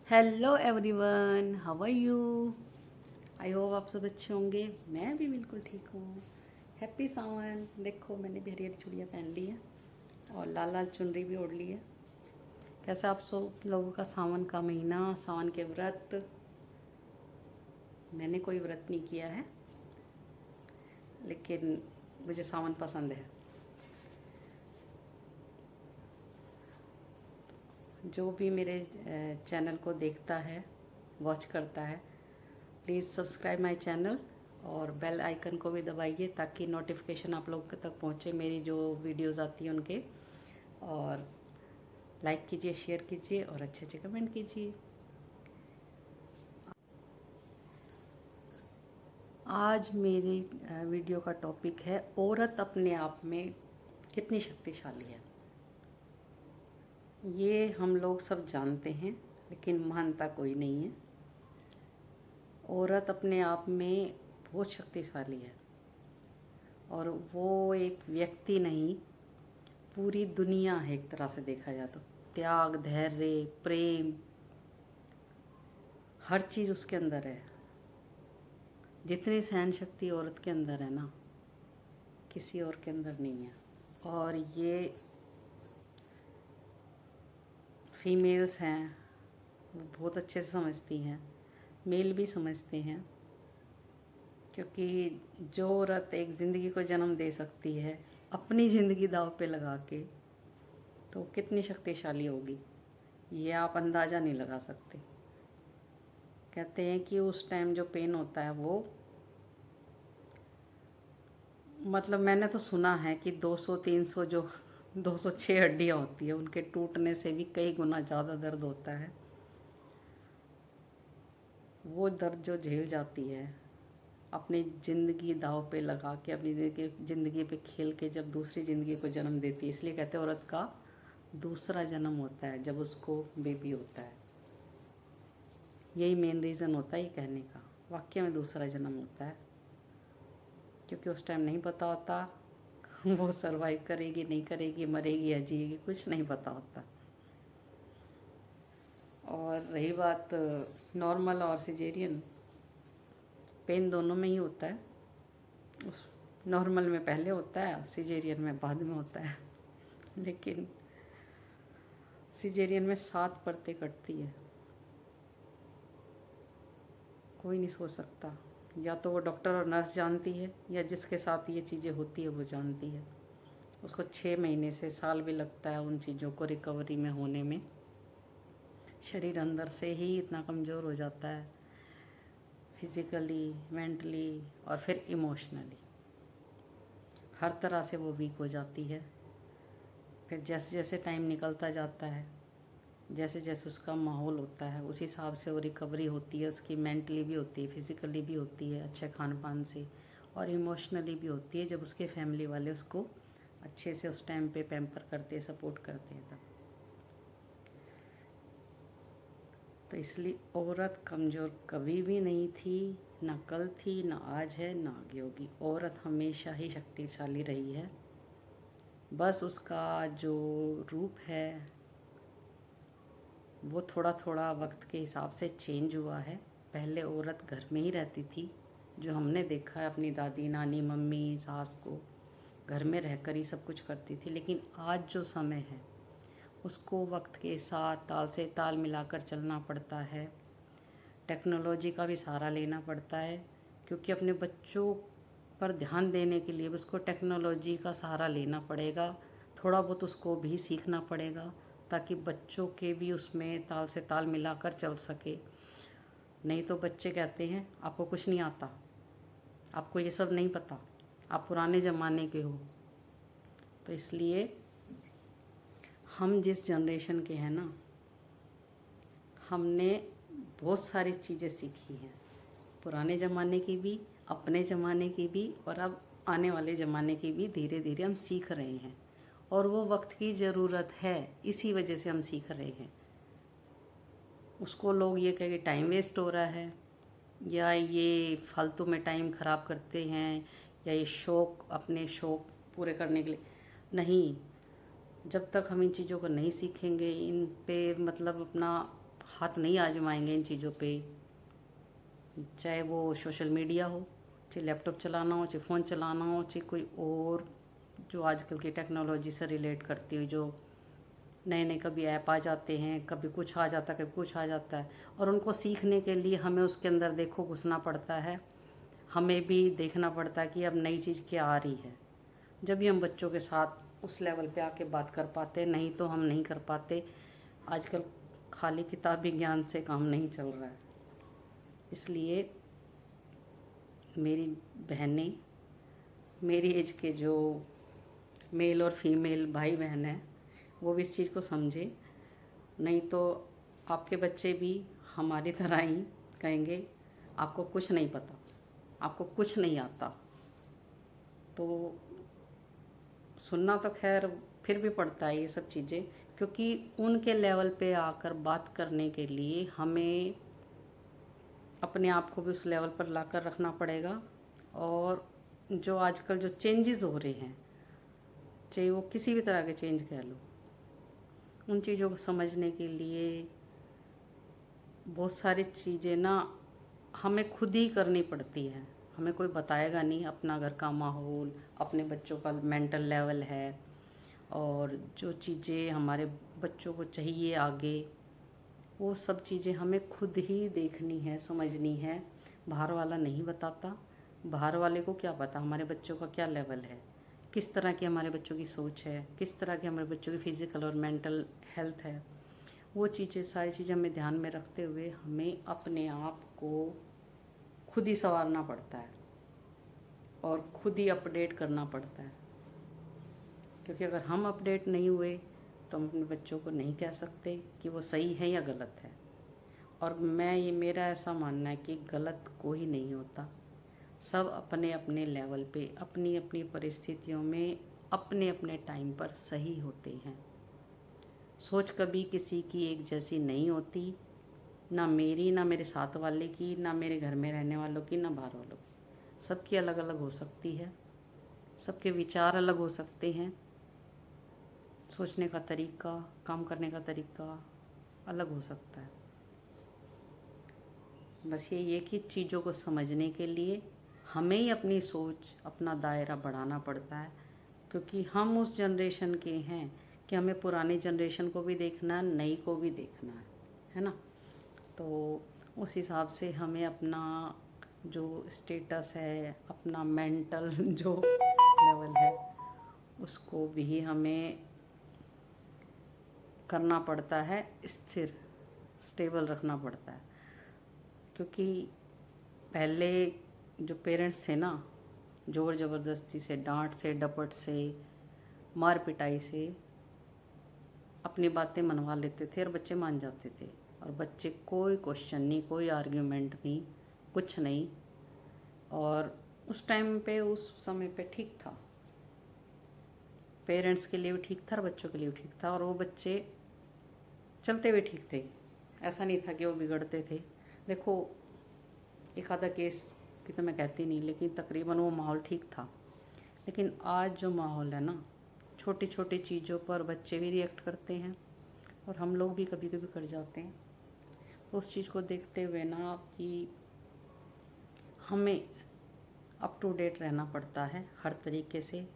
Hello everyone, how are you. I hope आप सब अच्छे होंगे। मैं भी बिल्कुल ठीक हूँ। हैप्पी सावन। देखो मैंने भी हरी हरी चूड़ियाँ पहन ली है और लाल लाल चुनरी भी ओढ़ ली है। कैसा आप सब लोगों का सावन का महीना, सावन के व्रत। मैंने कोई व्रत नहीं किया है, लेकिन मुझे सावन पसंद है। जो भी मेरे चैनल को देखता है, वॉच करता है, प्लीज़ सब्सक्राइब माय चैनल और बेल आइकन को भी दबाइए ताकि नोटिफिकेशन आप लोगों तक पहुँचे मेरी जो वीडियोस आती हैं उनके। और लाइक कीजिए, शेयर कीजिए और अच्छे अच्छे कमेंट कीजिए। आज मेरी वीडियो का टॉपिक है औरत अपने आप में कितनी शक्तिशाली है। ये हम लोग सब जानते हैं, लेकिन मानता कोई नहीं है। औरत अपने आप में बहुत शक्तिशाली है और वो एक व्यक्ति नहीं, पूरी दुनिया है। एक तरह से देखा जाए तो त्याग, धैर्य, प्रेम, हर चीज़ उसके अंदर है। जितनी सहन शक्ति औरत के अंदर है ना, किसी और के अंदर नहीं है। और ये फीमेल्स हैं, वो बहुत अच्छे से समझती हैं, मेल भी समझते हैं। क्योंकि जो औरत एक ज़िंदगी को जन्म दे सकती है अपनी ज़िंदगी दांव पे लगा के, तो कितनी शक्तिशाली होगी ये आप अंदाज़ा नहीं लगा सकते। कहते हैं कि उस टाइम जो पेन होता है वो, मतलब मैंने तो सुना है कि 200-300 जो 206 हड्डियाँ होती है उनके टूटने से भी कई गुना ज़्यादा दर्द होता है। वो दर्द जो झेल जाती है अपनी ज़िंदगी दांव पे लगा के, अपनी ज़िंदगी पे खेल के जब दूसरी ज़िंदगी को जन्म देती है, इसलिए कहते हैं औरत का दूसरा जन्म होता है जब उसको बेबी होता है। यही मेन रीज़न होता है ये कहने का, वाकई में दूसरा जन्म होता है। क्योंकि उस टाइम नहीं पता होता वो सरवाइव करेगी नहीं करेगी, मरेगी या जिएगी, कुछ नहीं पता होता। और रही बात नॉर्मल और सिजेरियन, पेन दोनों में ही होता है। उस नॉर्मल में पहले होता है, सिजेरियन में बाद में होता है। लेकिन सिजेरियन में 7 परतें कटती है। कोई नहीं सोच सकता, या तो वो डॉक्टर और नर्स जानती है या जिसके साथ ये चीज़ें होती है वो जानती है। उसको 6 महीने से साल भी लगता है उन चीज़ों को रिकवरी में होने में। शरीर अंदर से ही इतना कमज़ोर हो जाता है, फिज़िकली, मेंटली और फिर इमोशनली, हर तरह से वो वीक हो जाती है। फिर जैसे जैसे टाइम निकलता जाता है, जैसे जैसे उसका माहौल होता है, उस हिसाब से वो रिकवरी होती है। उसकी मेंटली भी होती है, फिज़िकली भी होती है अच्छे खान पान से, और इमोशनली भी होती है जब उसके फैमिली वाले उसको अच्छे से उस टाइम पे पैम्पर करते हैं, सपोर्ट करते हैं तब। तो इसलिए औरत कमज़ोर कभी भी नहीं थी, ना कल थी, ना आज है, ना आगे होगी। औरत हमेशा ही शक्तिशाली रही है। बस उसका जो रूप है वो थोड़ा थोड़ा वक्त के हिसाब से चेंज हुआ है। पहले औरत घर में ही रहती थी, जो हमने देखा है अपनी दादी, नानी, मम्मी, सास को घर में रहकर ही सब कुछ करती थी। लेकिन आज जो समय है उसको वक्त के साथ ताल से ताल मिलाकर चलना पड़ता है। टेक्नोलॉजी का भी सहारा लेना पड़ता है, क्योंकि अपने बच्चों पर ध्यान देने के लिए उसको टेक्नोलॉजी का सहारा लेना पड़ेगा। थोड़ा बहुत उसको भी सीखना पड़ेगा ताकि बच्चों के भी उसमें ताल से ताल मिलाकर चल सके। नहीं तो बच्चे कहते हैं आपको कुछ नहीं आता, आपको ये सब नहीं पता, आप पुराने ज़माने के हो। तो इसलिए हम जिस जनरेशन के हैं ना, हमने बहुत सारी चीज़ें सीखी हैं, पुराने ज़माने की भी, अपने ज़माने की भी, और अब आने वाले ज़माने की भी धीरे धीरे हम सीख रहे हैं। और वो वक्त की ज़रूरत है, इसी वजह से हम सीख रहे हैं। उसको लोग ये कहें कि टाइम वेस्ट हो रहा है, या ये फालतू में टाइम ख़राब करते हैं, या ये शौक़, अपने शौक़ पूरे करने के लिए। नहीं, जब तक हम इन चीज़ों को नहीं सीखेंगे, इन पे मतलब अपना हाथ नहीं आजमाएंगे इन चीज़ों पे, चाहे वो सोशल मीडिया हो, चाहे लैपटॉप चलाना हो, चाहे फ़ोन चलाना हो, चाहे कोई और जो आजकल की टेक्नोलॉजी से रिलेट करती हुई जो नए नए कभी ऐप आ जाते हैं, कभी कुछ आ जाता है, कभी कुछ आ जाता है, और उनको सीखने के लिए हमें उसके अंदर देखो घुसना पड़ता है, हमें भी देखना पड़ता है कि अब नई चीज़ क्या आ रही है। जब भी हम बच्चों के साथ उस लेवल पे आके बात कर पाते, नहीं तो हम नहीं कर पाते। आजकल खाली किताबी ज्ञान से काम नहीं चल रहा है। इसलिए मेरी बहनें, मेरी एज के जो मेल और फीमेल भाई बहन हैं, वो भी इस चीज़ को समझे, नहीं तो आपके बच्चे भी हमारी तरह ही कहेंगे आपको कुछ नहीं पता, आपको कुछ नहीं आता। तो सुनना तो खैर फिर भी पड़ता है ये सब चीज़ें, क्योंकि उनके लेवल पे आकर बात करने के लिए हमें अपने आप को भी उस लेवल पर लाकर रखना पड़ेगा। और जो आजकल जो चेंजेस हो रहे हैं, चाहे वो किसी भी तरह के चेंज कह लो, उन चीज़ों को समझने के लिए बहुत सारी चीज़ें ना हमें खुद ही करनी पड़ती हैं। हमें कोई बताएगा नहीं। अपना घर का माहौल, अपने बच्चों का मेंटल लेवल है, और जो चीज़ें हमारे बच्चों को चाहिए आगे, वो सब चीज़ें हमें खुद ही देखनी है, समझनी है। बाहर वाला नहीं बताता। बाहर वाले को क्या पता हमारे बच्चों का क्या लेवल है, किस तरह की हमारे बच्चों की सोच है, किस तरह की हमारे बच्चों की फ़िज़िकल और मेंटल हेल्थ है। वो चीज़ें, सारी चीज़ें हमें ध्यान में रखते हुए हमें अपने आप को खुद ही संवारना पड़ता है और खुद ही अपडेट करना पड़ता है। क्योंकि अगर हम अपडेट नहीं हुए तो हम अपने बच्चों को नहीं कह सकते कि वो सही है या गलत है। और मेरा ऐसा मानना है कि गलत कोई नहीं होता। सब अपने अपने लेवल पे, अपनी अपनी परिस्थितियों में, अपने अपने टाइम पर सही होते हैं। सोच कभी किसी की एक जैसी नहीं होती, ना मेरी, ना मेरे साथ वाले की, ना मेरे घर में रहने वालों की, ना बाहर वालों की। सबकी अलग अलग हो सकती है, सबके विचार अलग हो सकते हैं, सोचने का तरीका, काम करने का तरीका अलग हो सकता है। बस ये कि चीज़ों को समझने के लिए हमें ही अपनी सोच, अपना दायरा बढ़ाना पड़ता है। क्योंकि हम उस जनरेशन के हैं कि हमें पुरानी जनरेशन को भी देखना है, नई को भी देखना है ना। तो उस हिसाब से हमें अपना जो स्टेटस है, अपना मेंटल जो लेवल है, उसको भी हमें करना पड़ता है, स्थिर, स्टेबल रखना पड़ता है। क्योंकि पहले जो पेरेंट्स थे ना, ज़ोर ज़बरदस्ती से, डांट से, डपट से, मार पिटाई से अपनी बातें मनवा लेते थे और बच्चे मान जाते थे। और बच्चे कोई क्वेश्चन नहीं, कोई आर्ग्यूमेंट नहीं, कुछ नहीं। और उस टाइम पे, उस समय पे ठीक था, पेरेंट्स के लिए भी ठीक था और बच्चों के लिए भी ठीक था। और वो बच्चे चलते हुए ठीक थे, ऐसा नहीं था कि वो बिगड़ते थे। देखो, एक आधा केस की तो मैं कहती नहीं, लेकिन तकरीबन वो माहौल ठीक था। लेकिन आज जो माहौल है ना, छोटी छोटी चीज़ों पर बच्चे भी रिएक्ट करते हैं और हम लोग भी कभी कभी कर जाते हैं। उस चीज़ को देखते हुए ना कि हमें अप टू डेट रहना पड़ता है हर तरीके से।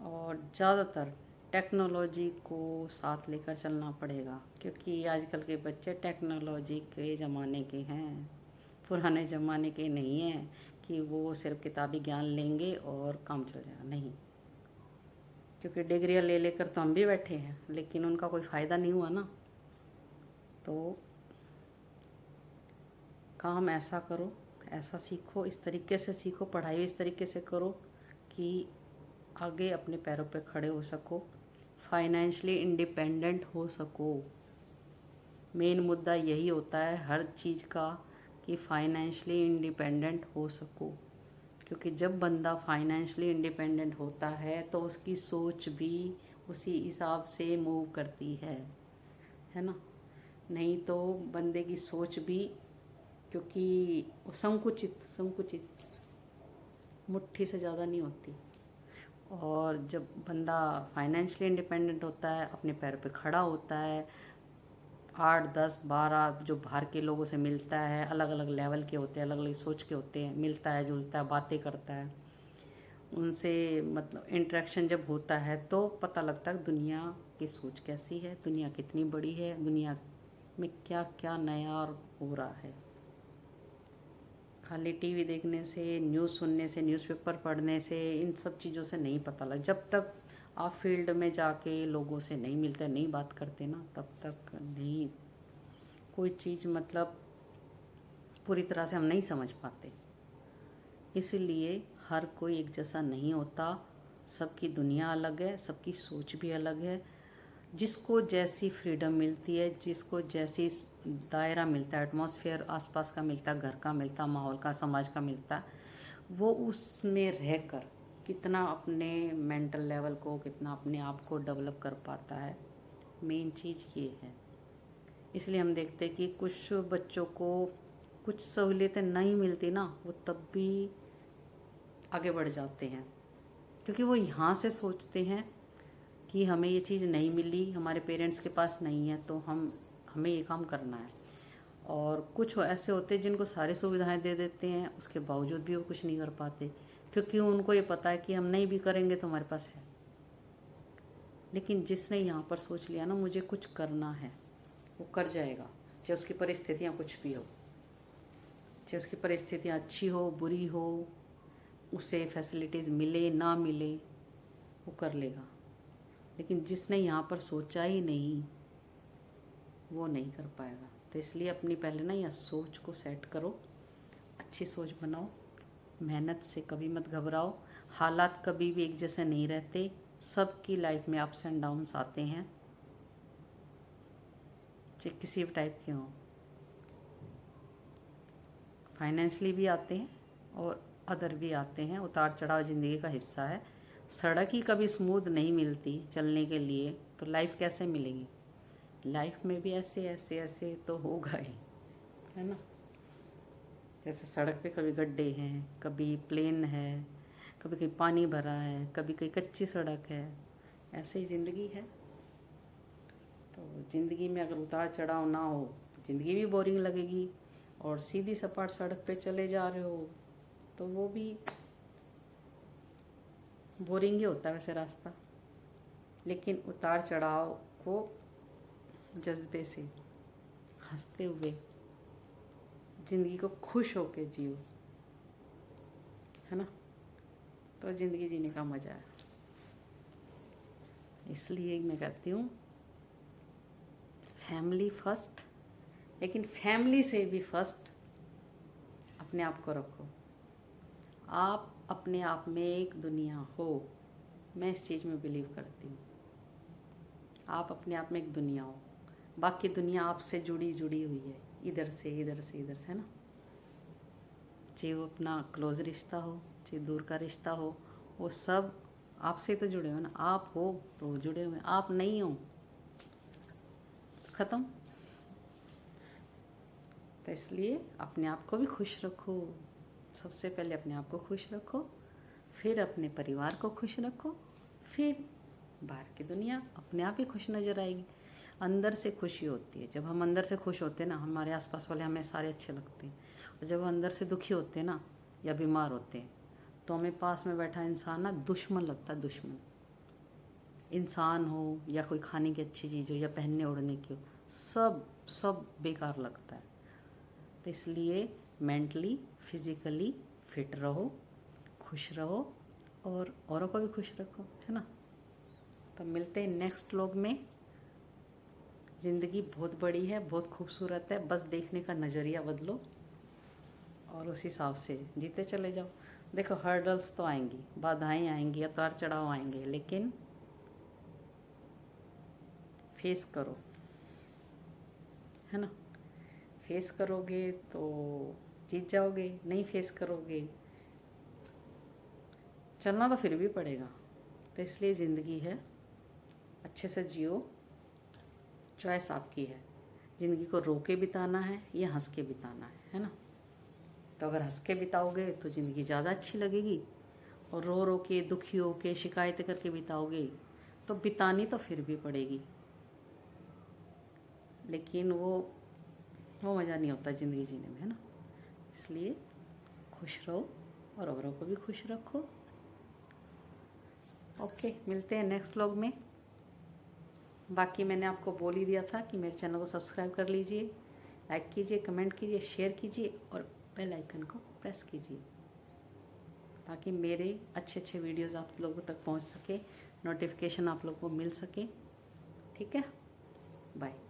और ज़्यादातर टेक्नोलॉजी को साथ लेकर चलना पड़ेगा, क्योंकि आजकल के बच्चे टेक्नोलॉजी के ज़माने के हैं, पुराने ज़माने के नहीं हैं कि वो सिर्फ किताबी ज्ञान लेंगे और काम चल जाएगा। नहीं, क्योंकि डिग्रियाँ ले लेकर तो हम भी बैठे हैं, लेकिन उनका कोई फ़ायदा नहीं हुआ ना। तो काम ऐसा करो, ऐसा सीखो, इस तरीके से सीखो, पढ़ाई इस तरीके से करो कि आगे अपने पैरों पे खड़े हो सको, फाइनेंशियली इंडिपेंडेंट हो सको। मेन मुद्दा यही होता है हर चीज़ का, कि फाइनेंशियली इंडिपेंडेंट हो सको। क्योंकि जब बंदा फाइनेंशियली इंडिपेंडेंट होता है तो उसकी सोच भी उसी हिसाब से मूव करती है ना। नहीं तो बंदे की सोच भी, क्योंकि वो संकुचित मुट्ठी से ज़्यादा नहीं होती, और जब बंदा फाइनेंशियली इंडिपेंडेंट होता है, अपने पैरों पे खड़ा होता है, 8 10 12 जो बाहर के लोगों से मिलता है, अलग अलग लेवल के होते हैं, अलग अलग सोच के होते हैं, मिलता है जुलता है, बातें करता है, उनसे मतलब इंटरेक्शन जब होता है तो पता लगता है दुनिया की सोच कैसी है, दुनिया कितनी बड़ी है, दुनिया में क्या क्या नया और हो रहा है। खाली टीवी देखने से, न्यूज़ सुनने से, न्यूज़पेपर पढ़ने से, इन सब चीज़ों से नहीं पता लग। जब तक आप फील्ड में जाके लोगों से नहीं मिलते, नहीं बात करते ना, तब तक नहीं कोई चीज़ मतलब पूरी तरह से हम नहीं समझ पाते। इसीलिए हर कोई एक जैसा नहीं होता, सबकी दुनिया अलग है, सबकी सोच भी अलग है। जिसको जैसी फ्रीडम मिलती है, जिसको जैसी दायरा मिलता है, एटमॉस्फेयर आसपास का मिलता है, घर का मिलता है, माहौल का, समाज का मिलता है, वो उसमें रहकर कितना अपने मेंटल लेवल को, कितना अपने आप को डेवलप कर पाता है, मेन चीज़ ये है। इसलिए हम देखते हैं कि कुछ बच्चों को कुछ सहूलियतें नहीं मिलती ना, वो तब भी आगे बढ़ जाते हैं, क्योंकि वो यहाँ से सोचते हैं कि हमें ये चीज़ नहीं मिली, हमारे पेरेंट्स के पास नहीं है, तो हमें ये काम करना है। और कुछ ऐसे होते हैं जिनको सारी सुविधाएं दे देते हैं, उसके बावजूद भी वो कुछ नहीं कर पाते, क्योंकि उनको ये पता है कि हम नहीं भी करेंगे तो हमारे पास है। लेकिन जिसने यहाँ पर सोच लिया ना मुझे कुछ करना है, वो कर जाएगा, चाहे उसकी परिस्थितियाँ कुछ भी हो, चाहे उसकी परिस्थितियाँ अच्छी हो बुरी हो, उसे फैसिलिटीज़ मिले ना मिले, वो कर लेगा। लेकिन जिसने यहाँ पर सोचा ही नहीं, वो नहीं कर पाएगा। तो इसलिए अपनी पहले ना यह सोच को सेट करो, अच्छी सोच बनाओ, मेहनत से कभी मत घबराओ। हालात कभी भी एक जैसे नहीं रहते, सबकी लाइफ में अप्स एंड डाउन्स आते हैं, चाहे किसी भी टाइप के हों। फाइनेंशली भी आते हैं और अदर भी आते हैं, उतार चढ़ाव ज़िंदगी का हिस्सा है। सड़क ही कभी स्मूथ नहीं मिलती चलने के लिए, तो लाइफ कैसे मिलेगी? लाइफ में भी ऐसे ऐसे ऐसे तो होगा ही, है ना। जैसे सड़क पे कभी गड्ढे हैं, कभी प्लेन है, कभी कहीं पानी भरा है, कभी कहीं कच्ची सड़क है, ऐसे ही ज़िंदगी है। तो ज़िंदगी में अगर उतार चढ़ाव ना हो तो ज़िंदगी भी बोरिंग लगेगी, और सीधी सपाट सड़क पे चले जा रहे हो तो वो भी बोरिंग ही होता है वैसे रास्ता। लेकिन उतार चढ़ाव को जज्बे से, हंसते हुए, ज़िंदगी को खुश होके जियो, है ना, तो ज़िंदगी जीने का मज़ा है। इसलिए मैं कहती हूँ फैमिली फर्स्ट, लेकिन फैमिली से भी फर्स्ट अपने आप को रखो। आप अपने आप में एक दुनिया हो, मैं इस चीज़ में बिलीव करती हूँ। आप अपने आप में एक दुनिया हो, बाकी दुनिया आपसे जुड़ी जुड़ी हुई है, इधर से इधर से इधर से, है ना। चाहे वो अपना क्लोज रिश्ता हो, चाहे दूर का रिश्ता हो, वो सब आपसे तो जुड़े हो ना। आप हो तो जुड़े हुए, आप नहीं हो ख़त्म। तो इसलिए अपने आप को भी खुश रखो, सबसे पहले अपने आप को खुश रखो, फिर अपने परिवार को खुश रखो, फिर बाहर की दुनिया अपने आप ही खुश नज़र आएगी। अंदर से खुशी होती है, जब हम अंदर से खुश होते हैं ना, हमारे आसपास वाले हमें सारे अच्छे लगते हैं। और जब हम अंदर से दुखी होते हैं ना, या बीमार होते हैं, तो हमें पास में बैठा इंसान ना दुश्मन लगता है। दुश्मन इंसान हो या कोई खाने की अच्छी चीज़ हो या पहनने ओढ़ने की हो, सब सब बेकार लगता है। तो इसलिए मेंटली फिज़िकली फिट रहो, खुश रहो, और औरों को भी खुश रखो, है ना। तो मिलते हैं नेक्स्ट व्लॉग में। ज़िंदगी बहुत बड़ी है, बहुत खूबसूरत है, बस देखने का नज़रिया बदलो और उस हिसाब से जीते चले जाओ। देखो हर्डल्स तो आएंगी, बाधाएं आएंगी, उतार चढ़ाव आएंगे, लेकिन फेस करो, है ना। फेस करोगे तो जीत जाओगे, नहीं फेस करोगे चलना तो फिर भी पड़ेगा। तो इसलिए ज़िंदगी है, अच्छे से जियो, चॉइस आपकी है। ज़िंदगी को रो के बिताना है या हंस के बिताना है ना। तो अगर हंस के बिताओगे तो ज़िंदगी ज़्यादा अच्छी लगेगी, और रो रो के, दुखी हो के, शिकायतें करके बिताओगे तो बितानी तो फिर भी पड़ेगी, लेकिन वो मज़ा नहीं होता ज़िंदगी जीने में, है ना। इसलिए खुश रहो और औरों को भी खुश रखो। ओके, मिलते हैं नेक्स्ट व्लॉग में। बाकी मैंने आपको बोल ही दिया था कि मेरे चैनल को सब्सक्राइब कर लीजिए, लाइक कीजिए, कमेंट कीजिए, शेयर कीजिए और बेल आइकन को प्रेस कीजिए, ताकि मेरे अच्छे अच्छे वीडियोस आप लोगों तक पहुंच सके, नोटिफिकेशन आप लोगों को मिल सके। ठीक है, बाय।